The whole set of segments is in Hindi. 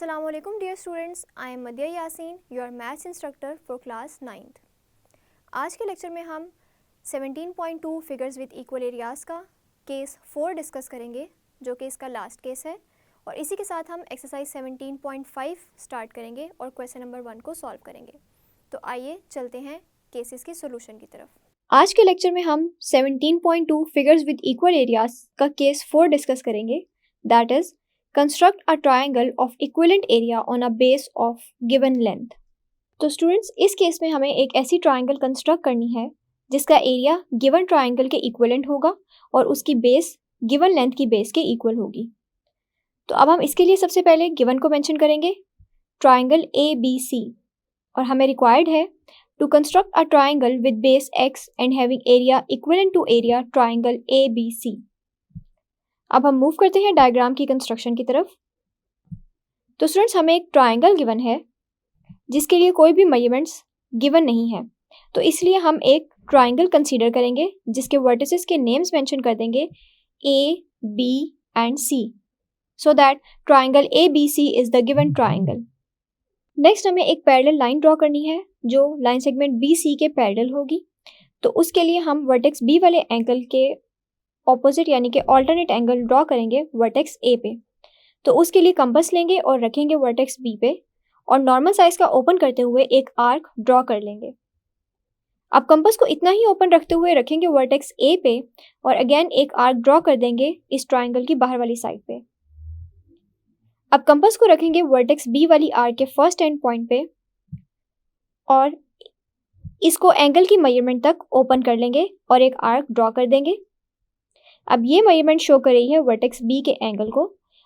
Assalamualaikum dear students, I am Madhya Yasin, your maths instructor for class 9th। आज के लेक्चर में हम 17.2 फिगर्स विद इक्वल एरियाज़ का केस 4 डिस्कस करेंगे, जो कि इसका लास्ट केस है, और इसी के साथ हम एक्सरसाइज 17.5 स्टार्ट करेंगे और क्वेश्चन नंबर 1 को सॉल्व करेंगे। तो आइए चलते हैं केसेस के सोल्यूशन की तरफ। आज के लेक्चर में हम 17.2 फिगर्स विद इक्वल एरियाज़ का केस 4 डिस्कस करेंगे, that is construct a triangle of equivalent area on a base of given length. तो स्टूडेंट्स, इस केस में हमें एक ऐसी ट्राइंगल कंस्ट्रक्ट करनी है जिसका एरिया गिवन ट्राइंगल के इक्विवेलेंट होगा और उसकी बेस गिवन लेंथ की बेस के इक्वल होगी। तो अब हम इसके लिए सबसे पहले गिवन को मेंशन करेंगे, ट्राइंगल ABC, और हमें रिक्वायर्ड है to construct a triangle with base x and having area equivalent to area triangle ABC। अब हम मूव करते हैं डायग्राम की कंस्ट्रक्शन की तरफ। तो स्टूडेंट्स, हमें एक ट्राइंगल गिवन है जिसके लिए कोई भी मेजरमेंट्स गिवन नहीं है, तो इसलिए हम एक ट्राइंगल कंसीडर करेंगे जिसके वर्टिसेस के नेम्स मेंशन कर देंगे A, B and C, so that triangle ABC is the given triangle. Next हमें एक पैरेलल लाइन ड्रॉ करनी है जो लाइन सेगमेंट BC के पैरेलल होगी। तो उसके लिए हम वर्टेक्स B वाले एंगल के ऑपोजिट यानी कि ऑल्टरनेट एंगल ड्रॉ करेंगे वर्टेक्स A पे। तो उसके लिए कंपास लेंगे और रखेंगे वर्टेक्स B पे और नॉर्मल साइज का ओपन करते हुए एक आर्क ड्रॉ कर लेंगे। अब कंपास को इतना ही ओपन रखते हुए रखेंगे वर्टेक्स A पे और अगेन एक आर्क ड्रॉ कर देंगे इस ट्राइंगल की बाहर वाली साइड पे। अब कंपास को रखेंगे वर्टेक्स B वाली आर्क के फर्स्ट एंड पॉइंट पे और इसको एंगल की मेजरमेंट तक ओपन कर लेंगे और एक आर्क ड्रॉ कर देंगे। अब ये मेजरमेंट शो कर रही है वर्टेक्स B के एंगल को।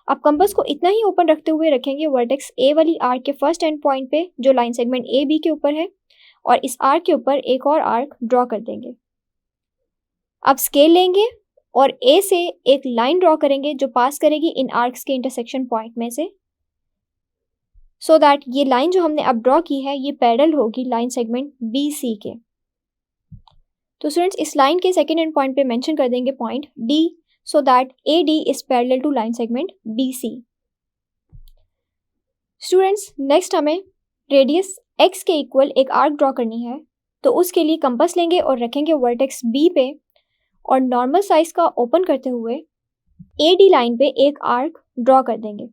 अब कंपास को इतना ही ओपन रखते हुए रखेंगे वर्टेक्स A वाली आर्क के फर्स्ट एंड पॉइंट पे जो लाइन सेगमेंट AB के ऊपर है और इस आर्क के ऊपर एक और आर्क ड्रॉ कर देंगे। अब स्केल लेंगे और A से एक लाइन ड्रॉ करेंगे जो पास करेगी इन आर्क्स के इंटरसेक्शन पॉइंट में से, सो दैट ये लाइन जो हमने अब ड्रॉ की है ये पैरेलल होगी लाइन सेगमेंट BC के। तो स्टूडेंट्स, इस लाइन के सेकेंड एंड पॉइंट पे मेंशन कर देंगे point D, so that AD is parallel to line segment BC। Students, next हमें रेडियस x के इक्वल एक आर्क ड्रॉ करनी है। तो उसके लिए कंपास लेंगे और रखेंगे वर्टेक्स B पे और नॉर्मल साइज का ओपन करते हुए AD लाइन पे एक आर्क ड्रॉ कर देंगे।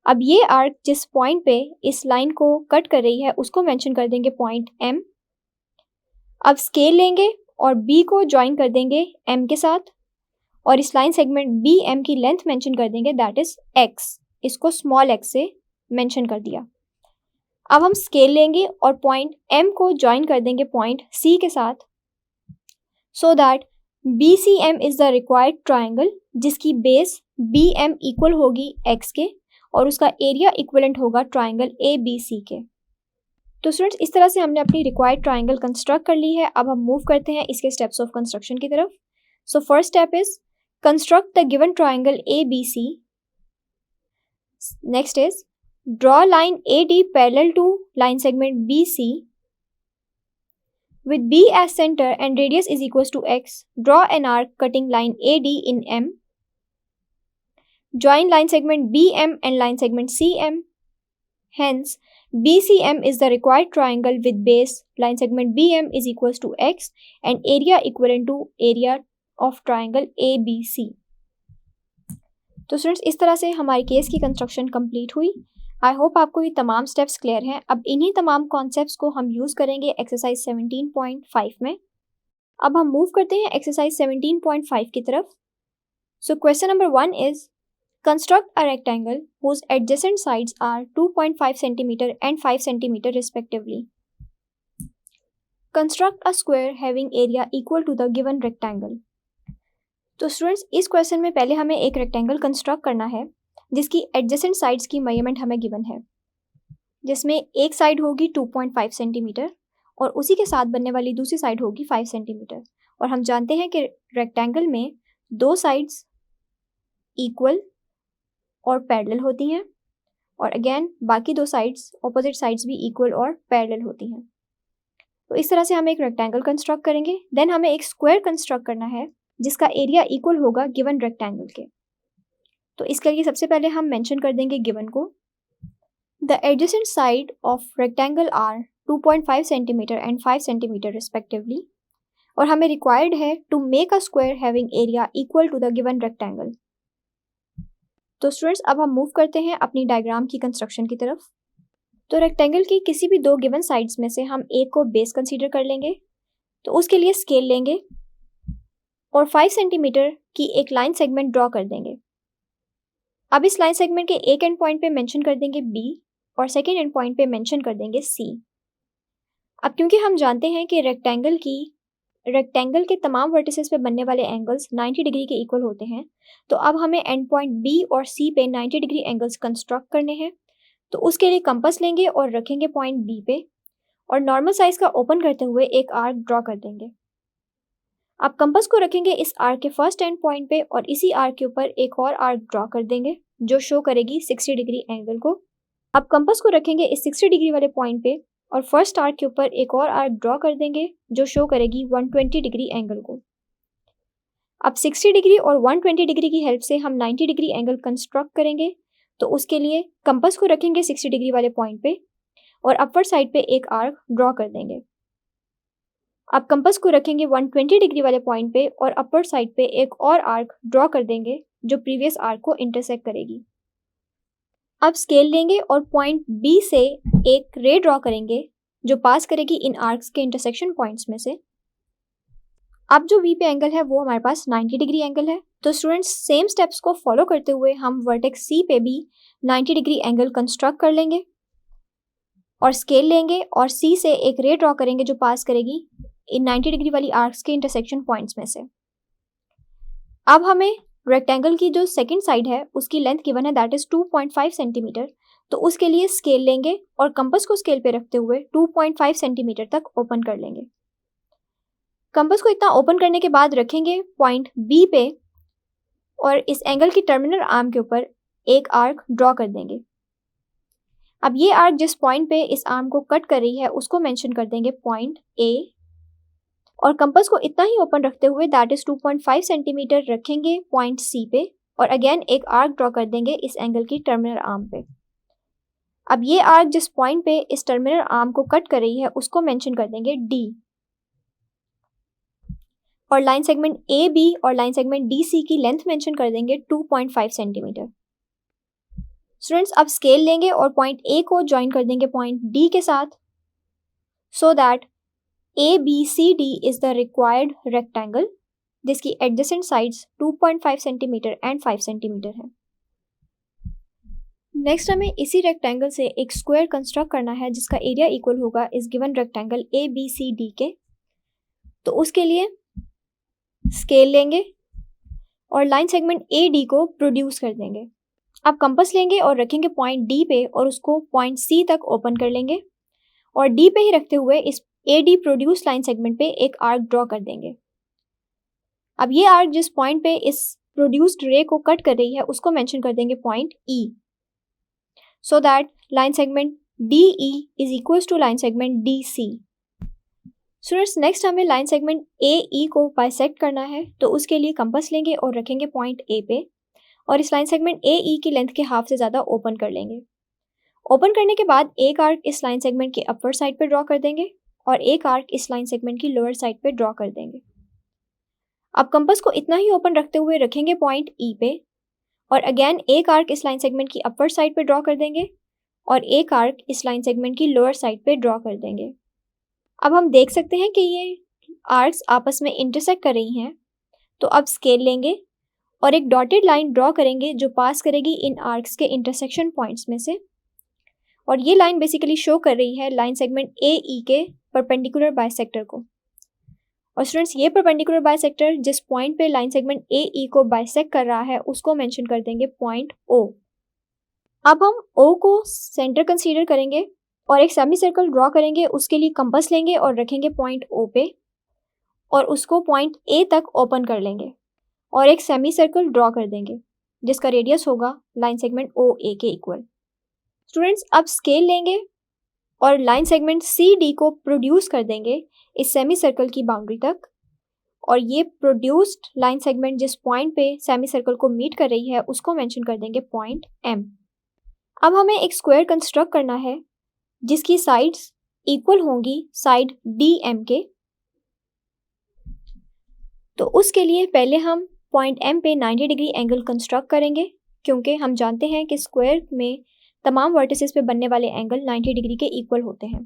अब ये आर्क जिस पॉइंट पे इस लाइन को कट कर रही है उसको मेंशन कर देंगे पॉइंट M। अब स्केल लेंगे और B को ज्वाइन कर देंगे M के साथ और इस लाइन सेगमेंट BM की लेंथ मेंशन कर देंगे, दैट इज x। इसको स्मॉल x से मेंशन कर दिया। अब हम स्केल लेंगे और पॉइंट M को ज्वाइन कर देंगे पॉइंट C के साथ, so that BCM is the required triangle जिसकी बेस BM इक्वल होगी x के और उसका एरिया इक्विवेलेंट होगा ट्राइंगल ABC के। तो स्टूडेंट्स, इस तरह से हमने अपनी रिक्वायर्ड ट्राइंगल कंस्ट्रक्ट कर ली है। अब हम मूव करते हैं इसके स्टेप्स ऑफ कंस्ट्रक्शन की तरफ। So first step is construct the given triangle ABC. Next is draw line AD parallel to line segment BC with B as center and radius is equals to x. Draw an arc cutting line AD in M. Join line segment BM and line segment CM. Hence, BCM is the required triangle with base line segment BM is equals to x and area equivalent to area of triangle ABC। तो स्टूडेंट्स, इस तरह से हमारी केस की कंस्ट्रक्शन कंप्लीट हुई। आई होप आपको ये तमाम स्टेप्स क्लियर हैं। अब इन्हीं तमाम कॉन्सेप्ट्स को हम यूज़ करेंगे एक्सरसाइज 17.5 में। अब हम मूव करते हैं एक्सरसाइज 17.5 की तरफ। So question number 1 is construct a rectangle whose adjacent sides are 2.5 centimetre and 5 centimetre respectively. Construct a square having area equal to the given rectangle. तो स्टूडेंट्स, इस क्वेश्चन में पहले हमें एक रेक्टेंगल कंस्ट्रक्ट करना है जिसकी एडजेसेंट साइड्स की मेजरमेंट हमें गिवन है, जिसमें एक साइड होगी 2.5 सेंटीमीटर और उसी के साथ बनने वाली दूसरी साइड होगी 5 सेंटीमीटर। और हम जानते हैं कि रेक्टेंगल में दो साइड्स इक्वल और पैरेलल होती हैं और अगेन बाकी दो साइड्स ऑपोजिट साइड्स भी इक्वल और पैरेलल होती हैं। तो इस तरह से हम एक रेक्टेंगल कंस्ट्रक्ट करेंगे। देन हमें एक स्क्वायर कंस्ट्रक्ट करना है जिसका एरिया इक्वल होगा गिवन रेक्टेंगल के। तो इसके लिए सबसे पहले हम मेंशन कर देंगे गिवन को। The adjacent side of rectangle are 2.5 cm and 5 cm respectively. और हमें रिक्वायर्ड है to make a square having area equal to the given rectangle. तो स्टूडेंट्स अब हम मूव करते हैं अपनी डायग्राम की कंस्ट्रक्शन की तरफ। तो रेक्टेंगल की किसी भी दो गिवन साइड्स में से हम एक को बेस कंसीडर कर लेंगे। तो उसके लिए स्केल लेंगे और 5 सेंटीमीटर की एक लाइन सेगमेंट ड्रॉ कर देंगे। अब इस लाइन सेगमेंट के एक एंड पॉइंट पे मेंशन कर देंगे B और सेकेंड एंड पॉइंट पे मेंशन कर देंगे C। अब क्योंकि हम जानते हैं कि रेक्टेंगल के तमाम वर्टिसेस पे बनने वाले एंगल्स 90 डिग्री के इक्वल होते हैं, तो अब हमें एंड पॉइंट B और C पे 90 डिग्री एंगल्स कंस्ट्रक्ट करने हैं। तो उसके लिए कंपास लेंगे और रखेंगे पॉइंट B पे और नॉर्मल साइज का ओपन करते हुए एक आर्क ड्रॉ कर देंगे। अब कंपास को रखेंगे इस आर्क के फर्स्ट एंड पॉइंट पे और इसी आर्क के ऊपर एक और आर्क ड्रॉ कर देंगे जो शो करेगी 60 डिग्री एंगल को। अब कंपास को रखेंगे इस 60 डिग्री वाले पॉइंट पे और फर्स्ट आर्क के ऊपर एक और आर्क ड्रॉ कर देंगे जो शो करेगी 120 डिग्री एंगल को। अब 60 डिग्री और 120 डिग्री की हेल्प से हम 90 डिग्री एंगल कंस्ट्रक्ट करेंगे। तो उसके लिए कंपास को रखेंगे 60 डिग्री वाले पॉइंट पे और अपर साइड पे एक आर्क ड्रॉ कर देंगे। अब कंपास को रखेंगे 120 डिग्री वाले पॉइंट पे और अपर साइड पे एक और आर्क ड्रॉ कर देंगे जो प्रीवियस आर्क को इंटरसेक्ट करेगी। अब स्केल लेंगे और पॉइंट B से एक रे ड्रॉ करेंगे जो पास करेगी इन आर्क्स के इंटरसेक्शन पॉइंट्स में से। अब जो V पे एंगल है वो हमारे पास 90 डिग्री एंगल है। तो स्टूडेंट्स सेम स्टेप्स को फॉलो करते हुए हम वर्टेक्स C पे भी 90 डिग्री एंगल कंस्ट्रक्ट कर लेंगे और स्केल लेंगे और C से एक रे ड्रॉ करेंगे जो पास करेगी इन 90 डिग्री वाली आर्क्स के इंटरसेक्शन पॉइंट्स में से। अब हमें रेक्टेंगल की जो सेकंड साइड है उसकी लेंथ गिवन है दैट इज 2.5 सेंटीमीटर। तो उसके लिए स्केल लेंगे और कंपास को स्केल पे रखते हुए 2.5 सेंटीमीटर तक ओपन कर लेंगे। कंपास को इतना ओपन करने के बाद रखेंगे पॉइंट B पे और इस एंगल की टर्मिनल आर्म के ऊपर एक आर्क ड्रॉ कर देंगे। अब ये आर्क जिस पॉइंट पे इस आर्म को कट कर रही है उसको मेंशन कर देंगे पॉइंट A और कंपास को इतना ही ओपन रखते हुए दैट इज 2.5 सेंटीमीटर रखेंगे पॉइंट C पे और अगेन एक आर्क ड्रॉ कर देंगे इस एंगल की टर्मिनल आर्म पे। अब ये आर्क जिस पॉइंट पे इस टर्मिनल आर्म को कट कर रही है उसको मेंशन कर देंगे D और लाइन सेगमेंट AB और लाइन सेगमेंट DC की लेंथ मेंशन कर देंगे 2.5 सेंटीमीटर। स्टूडेंट्स अब स्केल लेंगे और पॉइंट A को ज्वाइन कर देंगे पॉइंट D के साथ so that ABCD is the required rectangle जिसकी adjacent sides 2.5 centimetre and 5 centimetre है। नेक्स्ट हमें इसी रेक्टेंगल से एक स्क्वायर कंस्ट्रक्ट करना है जिसका एरिया इक्वल होगा इस गिवन रेक्टेंगल ABCD के। तो उसके लिए स्केल लेंगे और लाइन सेगमेंट AD को प्रोड्यूस कर देंगे। अब कंपास लेंगे और रखेंगे पॉइंट D पे और उसको पॉइंट C तक ओपन कर लेंगे और D पे ही रखते हुए इस AD प्रोड्यूस लाइन सेगमेंट पे एक आर्क ड्रॉ कर देंगे। अब ये आर्क जिस पॉइंट पे इस प्रोड्यूस्ड रे को कट कर रही है उसको मेंशन कर देंगे point E so that line segment DE is equals to line segment DC। Students next हमें लाइन सेगमेंट AE को बाइसेक्ट करना है। तो उसके लिए कंपास लेंगे और रखेंगे पॉइंट A पे और इस लाइन सेगमेंट AE की लेंथ के हाफ से ज़्यादा ओपन कर लेंगे। ओपन करने के बाद एक आर्क इस लाइन सेगमेंट के अपर साइड पे ड्रॉ कर देंगे और एक आर्क इस लाइन सेगमेंट की लोअर साइड पे ड्रॉ कर देंगे। अब कंपास को इतना ही ओपन रखते हुए रखेंगे पॉइंट E पे और अगेन एक आर्क इस लाइन सेगमेंट की अपर साइड पे ड्रॉ कर देंगे और एक आर्क इस लाइन सेगमेंट की लोअर साइड पे ड्रॉ कर देंगे। अब हम देख सकते हैं कि ये आर्क्स आपस में इंटरसेक्ट कर रही हैं। तो अब स्केल लेंगे और एक डॉटेड लाइन ड्रॉ करेंगे जो पास करेगी इन आर्क्स के इंटरसेक्शन पॉइंट्स में से और ये लाइन बेसिकली शो कर रही है लाइन सेगमेंट AE के परपेंडिकुलर बाइसेक्टर को। और स्टूडेंट्स ये परपेंडिकुलर बाइसेक्टर जिस पॉइंट पे लाइन सेगमेंट AE को बाइसेक्ट कर रहा है उसको मेंशन कर देंगे पॉइंट O। अब हम O को सेंटर कंसीडर करेंगे और एक सेमी सर्कल ड्रॉ करेंगे। उसके लिए कंपास लेंगे और रखेंगे पॉइंट O पे और उसको पॉइंट A तक ओपन कर लेंगे और एक सेमी सर्कल ड्रॉ कर देंगे जिसका रेडियस होगा लाइन सेगमेंट OA के इक्वल। स्टूडेंट्स अब स्केल लेंगे और लाइन सेगमेंट CD को प्रोड्यूस कर देंगे इस सेमी सर्कल की बाउंड्री तक और ये प्रोड्यूस्ड लाइन सेगमेंट जिस पॉइंट पे सेमी सर्कल को मीट कर रही है उसको मेंशन कर देंगे पॉइंट M। अब हमें एक स्क्वायर कंस्ट्रक्ट करना है जिसकी साइड्स इक्वल होंगी साइड DM के। तो उसके लिए पहले हम पॉइंट M पे 90 डिग्री एंगल कंस्ट्रक्ट करेंगे, क्योंकि हम जानते हैं कि स्क्वायर में तमाम वर्टिसेस पे बनने वाले एंगल 90 डिग्री के इक्वल होते हैं।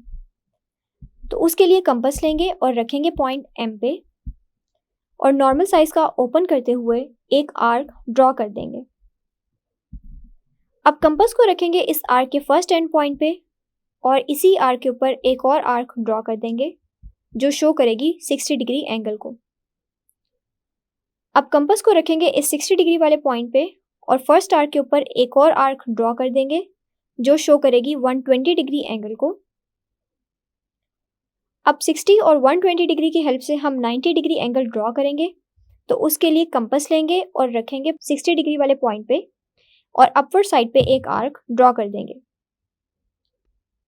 तो उसके लिए कंपास लेंगे और रखेंगे पॉइंट M पे और नॉर्मल साइज का ओपन करते हुए एक आर्क ड्रॉ कर देंगे। अब कंपास को रखेंगे इस आर्क के फर्स्ट एंड पॉइंट पे और इसी आर्क के ऊपर एक और आर्क ड्रॉ कर देंगे जो शो करेगी 60 डिग्री एंगल को। अब कंपास को रखेंगे इस 60 डिग्री वाले पॉइंट पे और फर्स्ट आर्क के ऊपर एक और आर्क ड्रॉ कर देंगे जो शो करेगी 120 डिग्री एंगल को। अब 60 और 120 डिग्री की हेल्प से हम 90 डिग्री एंगल ड्रॉ करेंगे। तो उसके लिए कंपास लेंगे और रखेंगे 60 डिग्री वाले पॉइंट पे और अपवर्ड साइड पे एक आर्क ड्रॉ कर देंगे।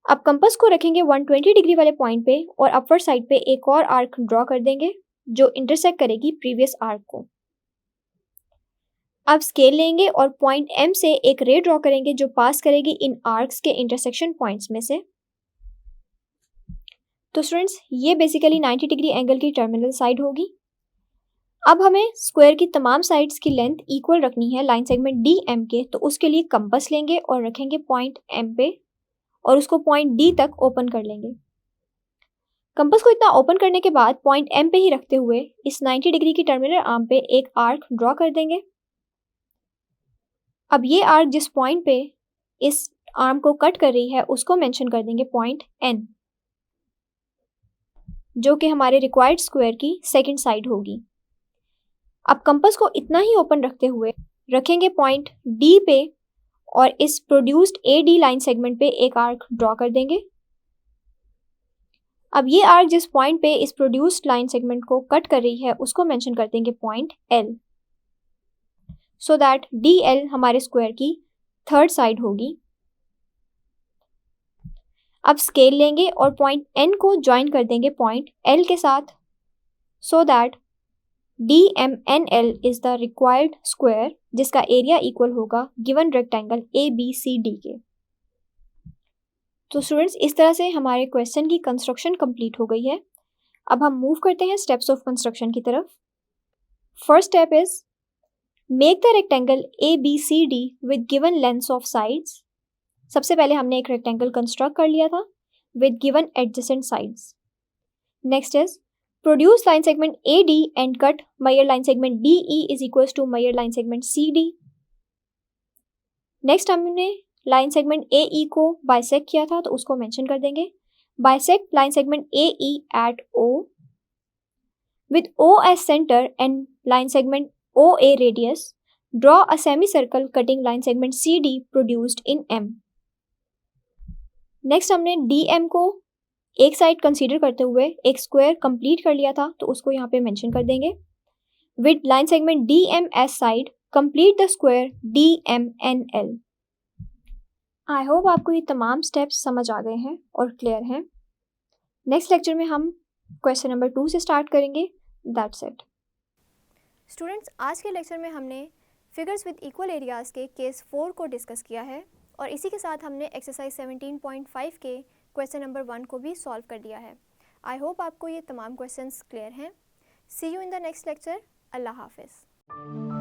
अब कंपास को रखेंगे 120 डिग्री वाले पॉइंट पे और अपवर्ड साइड पे एक और आर्क ड्रॉ कर देंगे जो इंटरसेक्ट करेगी प्रीवियस आर्क को। अब स्केल लेंगे और पॉइंट M से एक रे ड्रॉ करेंगे जो पास करेगी इन आर्क्स के इंटरसेक्शन पॉइंट्स में से। तो स्टूडेंट्स, ये बेसिकली 90 डिग्री एंगल की टर्मिनल साइड होगी। अब हमें स्क्वायर की तमाम साइड्स की लेंथ इक्वल रखनी है लाइन सेगमेंट DM के। तो उसके लिए कंपास लेंगे और रखेंगे पॉइंट M पे और उसको पॉइंट D तक ओपन कर लेंगे। कंपास को इतना ओपन करने के बाद पॉइंट M पे ही रखते हुए इस 90 डिग्री की टर्मिनल आर्म पे एक आर्क ड्रॉ कर देंगे। अब ये आर्क जिस पॉइंट पे इस आर्म को कट कर रही है उसको मेंशन कर देंगे पॉइंट N, जो कि हमारे रिक्वायर्ड स्क्वायर की सेकंड साइड होगी। अब कंपास को इतना ही ओपन रखते हुए रखेंगे पॉइंट D पे और इस प्रोड्यूस्ड AD लाइन सेगमेंट पे एक आर्क ड्रॉ कर देंगे। अब ये आर्क जिस पॉइंट पे इस प्रोड्यूस्ड लाइन सेगमेंट को कट कर रही है उसको मेंशन कर देंगे point L, so that DL हमारे स्क्वायर की थर्ड साइड होगी। अब स्केल लेंगे और पॉइंट N को ज्वाइन कर देंगे पॉइंट L के साथ, so that DMNL is the required square जिसका एरिया इक्वल होगा गिवन रेक्टेंगल ABCD के। तो स्टूडेंट्स, इस तरह से हमारे क्वेश्चन की कंस्ट्रक्शन कंप्लीट हो गई है। अब हम मूव करते हैं स्टेप्स ऑफ कंस्ट्रक्शन की तरफ। First step is make the rectangle ABCD with given lengths of sides. सबसे पहले हमने एक रेक्टेंगल कंस्ट्रक्ट कर लिया था with given adjacent sides. Next is produce line segment AD and cut measure line segment DE is equals to measure line segment CD। Next हमने लाइन सेगमेंट AE को बाइसेक्ट किया था तो उसको मेंशन कर देंगे। Bisect line segment AE at O with O as center and line segment OA radius. Draw a semicircle cutting line segment CD produced in M. Next हमने DM को एक साइड कंसीडर करते हुए एक स्क्वायर कंप्लीट कर लिया था तो उसको यहाँ पे मेंशन कर देंगे। With line segment DM as side complete the square DMNL। I hope आपको ये तमाम स्टेप्स समझ आ गए हैं और क्लियर हैं। नेक्स्ट लेक्चर में हम क्वेश्चन नंबर 2 से स्टार्ट करेंगे। That's it. स्टूडेंट्स, आज के लेक्चर में हमने फिगर्स विद इक्वल एरियाज़ के केस 4 को डिस्कस किया है और इसी के साथ हमने एक्सरसाइज 17.5 के क्वेश्चन नंबर 1 को भी सॉल्व कर दिया है। आई होप आपको ये तमाम क्वेश्चंस क्लियर हैं। See you in the next lecture. अल्लाह हाफिज़।